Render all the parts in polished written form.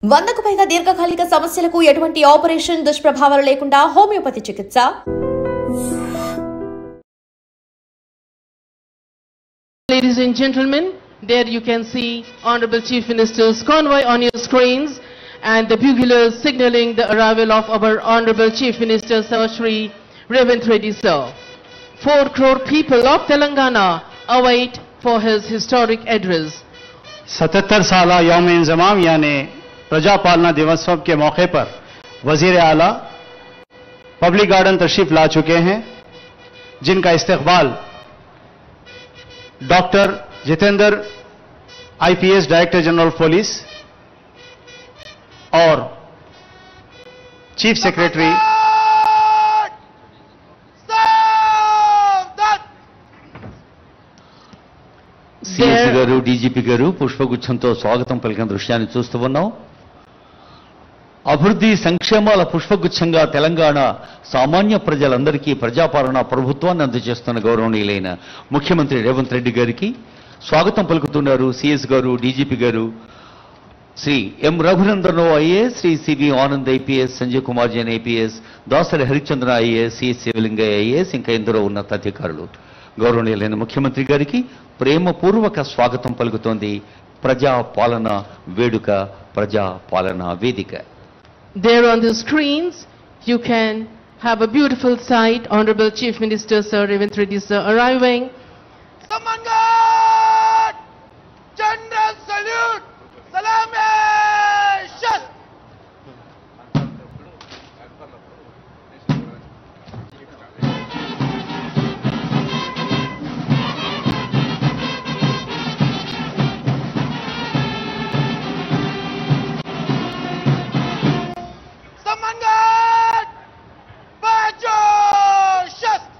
వందకు పైగా దీర్ఘకాలిక సమస్యలకు ఎటువంటి ఆపరేషన్ దుష్ప్రభావాలు లేకుండా హోమియోపతి చికిత్స. Ladies and gentlemen, there you can see Honorable Chief Minister's convoy on your screens and the buglers signaling the arrival of our Honorable Chief Minister Sir Shri Revanth Reddy sir. 4 crore people of Telangana await for his historic address. 77 साला यौम-ए-इंज़माम यानी प्रजा पालना दिवसों के मौके पर वजीर आला पब्लिक गार्डन तशरीफ ला चुके हैं, जिनका इस्तकबाल doctor Jitendra IPS director general police और चीफ सेक्रेटरी సిఎస్ గారు డీజీపీ గారు పుష్పగుచ్చంతో స్వాగతం పలికిన దృశ్యాన్ని చూస్తూ ఉన్నాం. అభివృద్ధి సంక్షేమాల పుష్పగుచ్చంగా తెలంగాణ సామాన్య ప్రజలందరికీ ప్రజాపాలన ప్రభుత్వాన్ని అందజేస్తున్న గౌరవనీయులైన ముఖ్యమంత్రి రేవంత్ రెడ్డి గారికి స్వాగతం పలుకుతున్నారు సిఎస్ గారు, డీజీపీ గారు, Shri M Raghunandan IAS, Shri CV Anand IPS, Sanjay Kumar Jain IPS, Dasari Harichandra IAS, CS Shivalingaiah IAS, ఇంకా ఎందరో ఉన్నతాధికారులు. గౌరవనీయులైన ముఖ్యమంత్రి గారికి ప్రేమపూర్వక స్వాగతం పలుకుతోంది ప్రజా పాలన వేడుక, ప్రజా పాలన వేదిక. There on the screens you can have a beautiful sight. Honorable Chief Minister Sir Revanth Reddy sir arriving. Samangat! General salute! Salame! Shast! Samangat! Bajo! Shast!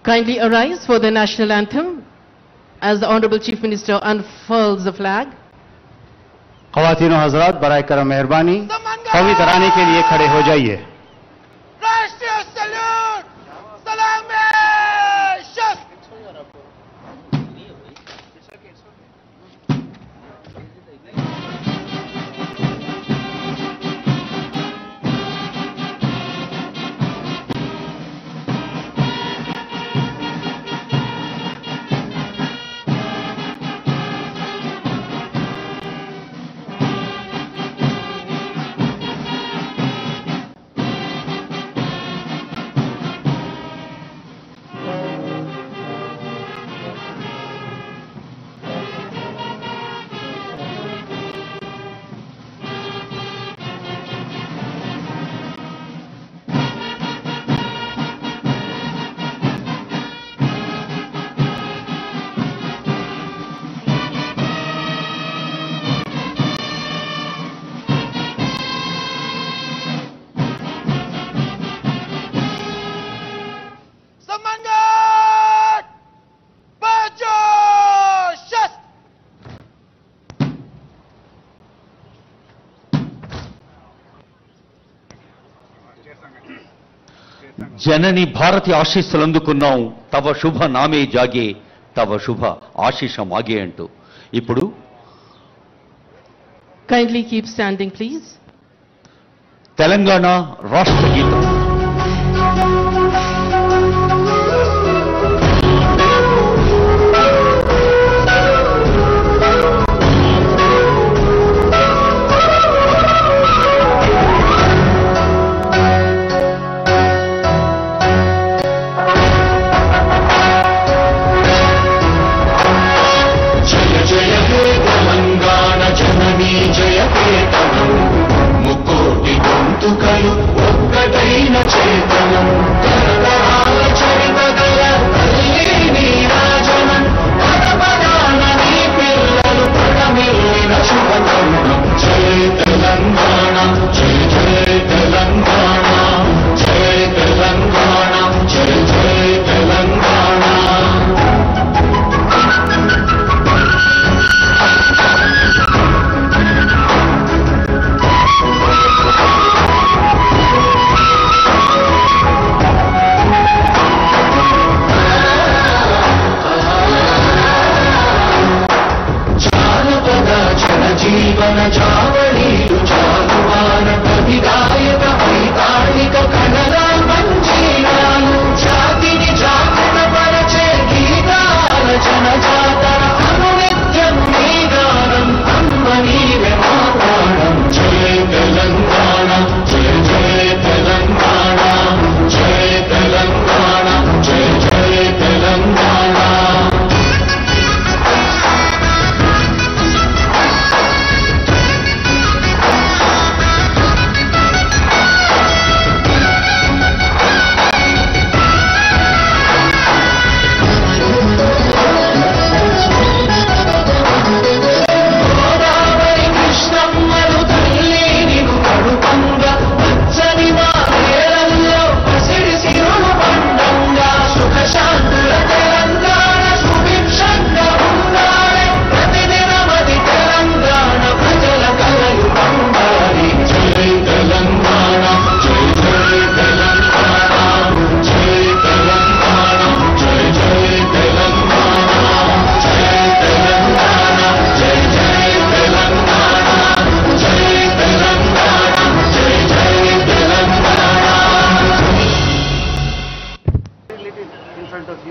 Kindly arise for the national anthem as the Honorable Chief Minister unfurls the flag. ख़वातीन और हज़रात, बराए करम मेहरबानी कौमी तराने के लिए खड़े हो जाइए. राष्ट्रीय salute! Salameh! शस्त! Samangat! Bajo! Shast! జనని భారతి ఆశీస్సులందుకున్నాం, తవ శుభ నామే జాగే, తవ శుభ ఆశీష మాగే అంటూ. ఇప్పుడు Kindly keep standing please. Telangana రాష్ట్ర గీతం. ముకోటి గొంతుకలు ఒక్కటైన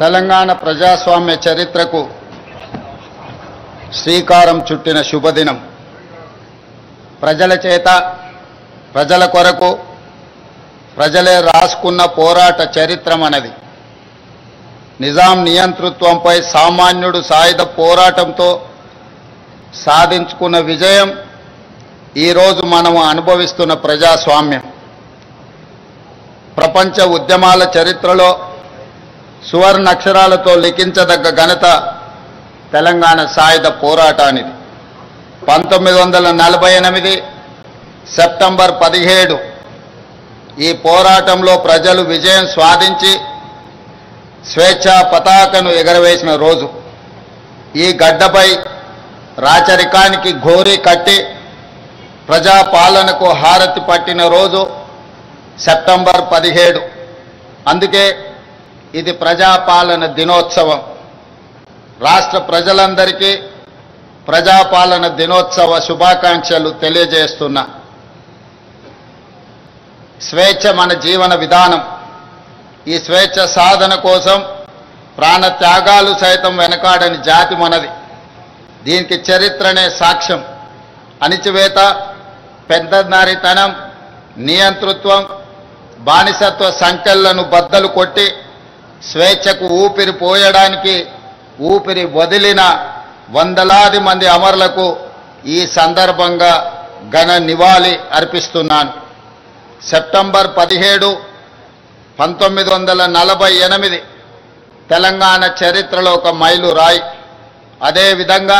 తెలంగాణ ప్రజాస్వామ్య చరిత్రకు శ్రీకారం చుట్టిన శుభదినం. ప్రజల చేత, ప్రజల కొరకు ప్రజలే రాసుకున్న పోరాట చరిత్ర మనది. నిజాం నియంతృత్వంపై సామాన్యుడు సాయుధ పోరాటంతో సాధించుకున్న విజయం ఈరోజు మనము అనుభవిస్తున్న ప్రజాస్వామ్యం. ప్రపంచ ఉద్యమాల చరిత్రలో సువర్ణాక్షరాలతో లిఖించదగ్గ ఘనత తెలంగాణ సాయుధ పోరాటానిది. 1948 సెప్టెంబర్ 17 ఈ పోరాటంలో ప్రజలు విజయం సాధించి స్వేచ్ఛా పతాకను ఎగరవేసిన రోజు. ఈ గడ్డపై రాచరికానికి ఘోరీ కట్టి ప్రజాపాలనకు హారతి పట్టిన రోజు సెప్టెంబర్ 17. అందుకే ఇది ప్రజాపాలన దినోత్సవం. రాష్ట్ర ప్రజలందరికీ ప్రజాపాలన దినోత్సవ శుభాకాంక్షలు తెలియజేస్తున్నా. స్వేచ్ఛ మన జీవన విధానం. ఈ స్వేచ్ఛ సాధన కోసం ప్రాణత్యాగాలు సైతం వెనకాడని జాతి మనది. దీనికి చరిత్రనే సాక్ష్యం. అణిచివేత, పెద్దందారితనం, నియంతృత్వం, బానిసత్వ సంకెళ్లను బద్దలు కొట్టి స్వేచ్ఛకు ఊపిరి పోయడానికి ఊపిరి వదిలిన వందలాది మంది అమరులకు ఈ సందర్భంగా ఘన నివాళి అర్పిస్తున్నాను. సెప్టెంబర్ 17, 1948 తెలంగాణ చరిత్రలో ఒక మైలురాయి. అదేవిధంగా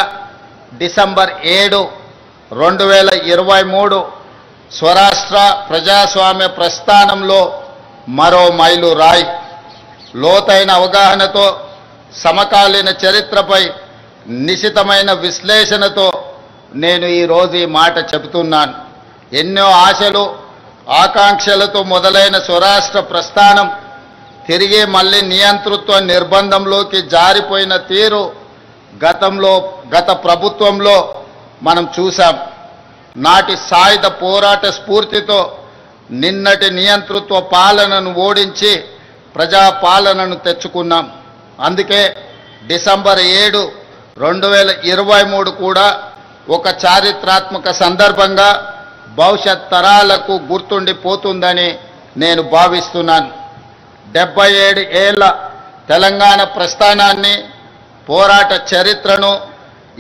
డిసెంబర్ 7, 2023 స్వరాష్ట్ర ప్రజాస్వామ్య ప్రస్థానంలో మరో మైలురాయి. లోతైన అవగాహనతో, సమకాలీన చరిత్రపై నిశితమైన విశ్లేషణతో నేను ఈరోజు ఈ మాట చెబుతున్నాను. ఎన్నో ఆశలు, ఆకాంక్షలతో మొదలైన స్వరాష్ట్ర ప్రస్థానం తిరిగి మళ్ళీ నియంతృత్వ నిర్బంధంలోకి జారిపోయిన తీరు గత ప్రభుత్వంలో మనం చూశాం. నాటి సాయుధ పోరాట స్ఫూర్తితో నిన్నటి నియంతృత్వ పాలనను ఓడించి ప్రజాపాలనను తెచ్చుకున్నాం. అందుకే డిసెంబర్ 7, 2023 కూడా ఒక చారిత్రాత్మక సందర్భంగా భవిష్యత్ తరాలకు గుర్తుండిపోతుందని నేను భావిస్తున్నాను. 77 ఏళ్ల తెలంగాణ ప్రస్థానాన్ని, పోరాట చరిత్రను,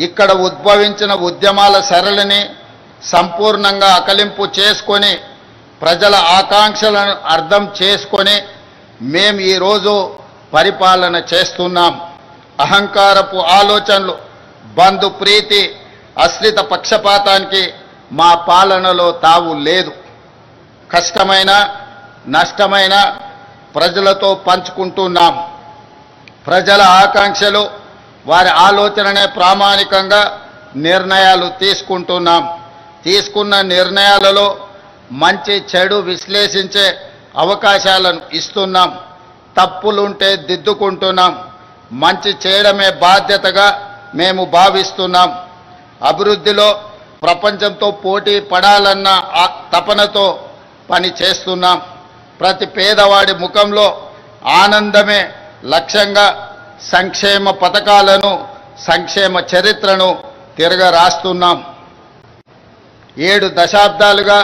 ఇక్కడ ఉద్భవించిన ఉద్యమాల సరళిని సంపూర్ణంగా అకలింపు చేసుకొని ప్రజల ఆకాంక్షలను అర్థం చేసుకొని మేము ఈరోజు పరిపాలన చేస్తున్నాం. అహంకారపు ఆలోచనలు, బంధు ప్రీతి, అశ్రిత పక్షపాతానికి మా పాలనలో తావు లేదు. కష్టమైన, నష్టమైన ప్రజలతో పంచుకుంటున్నాం. ప్రజల ఆకాంక్షలు, వారి ఆలోచననే ప్రామాణికంగా నిర్ణయాలు తీసుకుంటున్నాం. తీసుకున్న నిర్ణయాలలో మంచి చెడు విశ్లేషించే అవకాశాలను ఇస్తున్నాం. తప్పులుంటే దిద్దుకుంటున్నాం. మంచి చేయడమే బాధ్యతగా మేము భావిస్తున్నాం. అభివృద్ధిలో ప్రపంచంతో పోటీ పడాలన్న తపనతో పని చేస్తున్నాం. ప్రతి పేదవాడి ముఖంలో ఆనందమే లక్ష్యంగా సంక్షేమ పథకాలను, సంక్షేమ చరిత్రను తిరగరాస్తున్నాం. 7 దశాబ్దాలుగా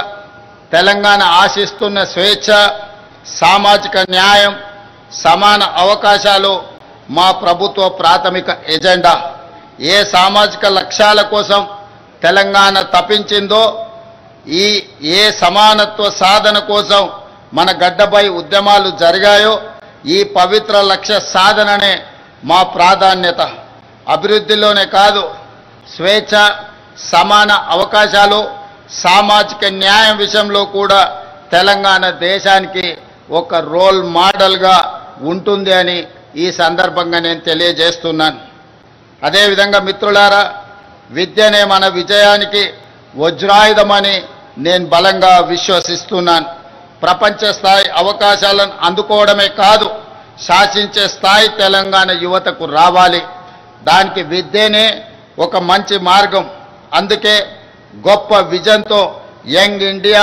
తెలంగాణ ఆశిస్తున్న స్వేచ్ఛ, సామాజిక న్యాయం, సమాన అవకాశాలు మా ప్రభుత్వ ప్రాథమిక ఎజెండా. ఏ సామాజిక లక్ష్యాల కోసం తెలంగాణ తపించిందో, ఏ సమానత్వ సాధన కోసం మన గడ్డపై ఉద్యమాలు జరిగాయో, ఈ పవిత్ర లక్ష్య సాధననే మా ప్రాధాన్యత. అభివృద్ధిలోనే కాదు, స్వేచ్ఛ, సమాన అవకాశాలు, సామాజిక న్యాయం విషయంలో కూడా తెలంగాణ దేశానికి ఒక రోల్ మోడల్గా ఉంటుంది అని ఈ సందర్భంగా నేను తెలియజేస్తున్నాను. అదేవిధంగా మిత్రులారా, విద్యనే మన విజయానికి వజ్రాయుధమని నేను బలంగా విశ్వసిస్తున్నాను. ప్రపంచ స్థాయి అవకాశాలను అందుకోవడమే కాదు, శాసించే స్థాయి తెలంగాణ యువతకు రావాలి. దానికి విద్యనే ఒక మంచి మార్గం. అందుకే గొప్ప విజన్తో యంగ్ ఇండియా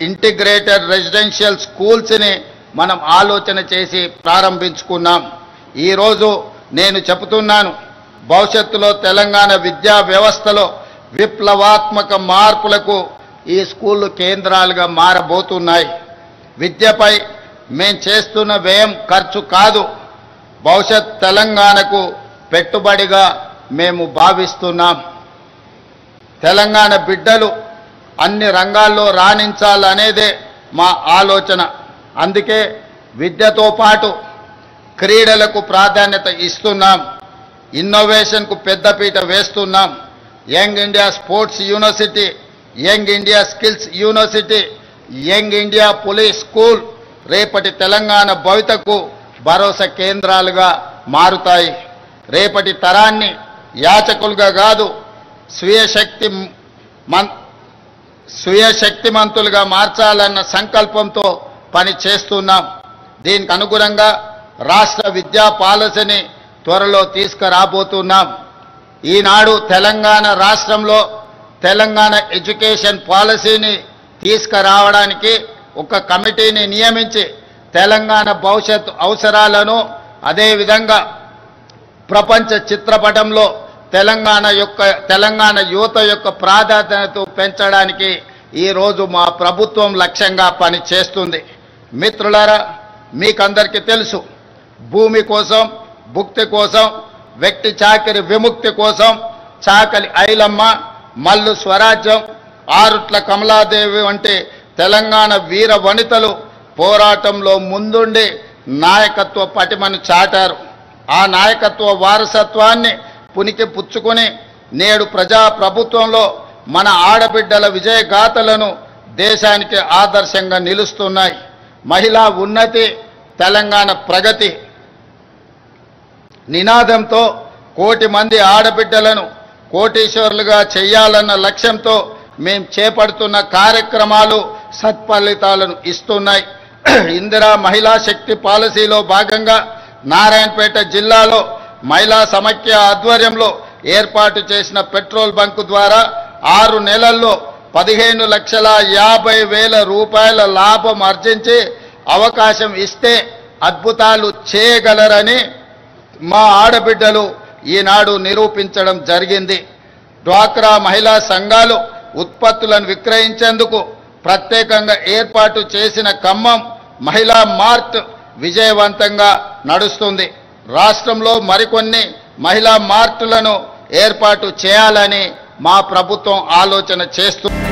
ఇంటిగ్రేటెడ్ రెసిడెన్షియల్ స్కూల్స్ని మనం ఆలోచన చేసి ప్రారంభించుకున్నాం. ఈరోజు నేను చెబుతున్నాను, భవిష్యత్తులో తెలంగాణ విద్యా వ్యవస్థలో విప్లవాత్మక మార్పులకు ఈ స్కూళ్ళు కేంద్రాలుగా మారబోతున్నాయి. విద్యపై మేం చేస్తున్న వ్యయం ఖర్చు కాదు, భవిష్యత్ తెలంగాణకు పెట్టుబడిగా మేము భావిస్తున్నాం. తెలంగాణ బిడ్డలు అన్ని రంగాల్లో రాణించాలనేదే మా ఆలోచన. అందుకే విద్యతో పాటు క్రీడలకు ప్రాధాన్యత ఇస్తున్నాం, ఇన్నోవేషన్కు పెద్దపీట వేస్తున్నాం. Young India sports university, young India skills university, young India police school రేపటి తెలంగాణ భవితకు భరోసా కేంద్రాలుగా మారుతాయి. రేపటి తరాన్ని యాచకులుగా కాదు, స్వీయ శక్తిమంతులుగా మార్చాలన్న సంకల్పంతో పని చేస్తున్నాం. దీనికి అనుగుణంగా రాష్ట్ర విద్యా పాలసీని త్వరలో తీసుకురాబోతున్నాం. ఈనాడు తెలంగాణ రాష్ట్రంలో తెలంగాణ ఎడ్యుకేషన్ పాలసీని తీసుకురావడానికి ఒక కమిటీని నియమించి తెలంగాణ భవిష్యత్తు అవసరాలను, అదేవిధంగా ప్రపంచ చిత్రపటంలో తెలంగాణ యువత యొక్క ప్రాధాన్యతను పెంచడానికి ఈరోజు మా ప్రభుత్వం లక్ష్యంగా పనిచేస్తుంది. మిత్రులారా, మీకందరికీ తెలుసు, భూమి కోసం, భుక్తి కోసం, వ్యక్తి చాకిరి విముక్తి కోసం చాకలి ఐలమ్మ, మల్లు స్వరాజ్యం, ఆరుట్ల కమలాదేవి వంటి తెలంగాణ వీర వనితలు పోరాటంలో ముందుండి నాయకత్వ పటిమను చాటారు. ఆ నాయకత్వ వారసత్వాన్ని పునికి పుచ్చుకొని నేడు ప్రజా ప్రభుత్వంలో మన ఆడబిడ్డల విజయగాథలను దేశానికి ఆదర్శంగా నిలుస్తున్నాయి. మహిళా ఉన్నతి, తెలంగాణ ప్రగతి నినాదంతో కోటి మంది ఆడబిడ్డలను కోటీశ్వరులుగా చేయాలన్న లక్ష్యంతో మేం చేపడుతున్న కార్యక్రమాలు సత్ఫలితాలను ఇస్తున్నాయి. ఇందిరా మహిళా శక్తి పాలసీలో భాగంగా నారాయణపేట జిల్లాలో మహిళా సమైక్య ఆధ్వర్యంలో ఏర్పాటు చేసిన పెట్రోల్ బంకు ద్వారా 6 నెలల్లో 15,50,000 రూపాయల లాభం ఆర్జించి అవకాశం ఇస్తే అద్భుతాలు చేయగలరని మా ఆడబిడ్డలు ఈనాడు నిరూపించడం జరిగింది. డ్వాక్రా మహిళా సంఘాలు ఉత్పత్తులను విక్రయించేందుకు ప్రత్యేకంగా ఏర్పాటు చేసిన ఖమ్మం మహిళా మార్ట్ విజయవంతంగా నడుస్తుంది. రాష్ట్రంలో మరికొన్ని మహిళా మార్టులను ఏర్పాటు చేయాలని మా ప్రభుత్వం ఆలోచన చేస్తుంది.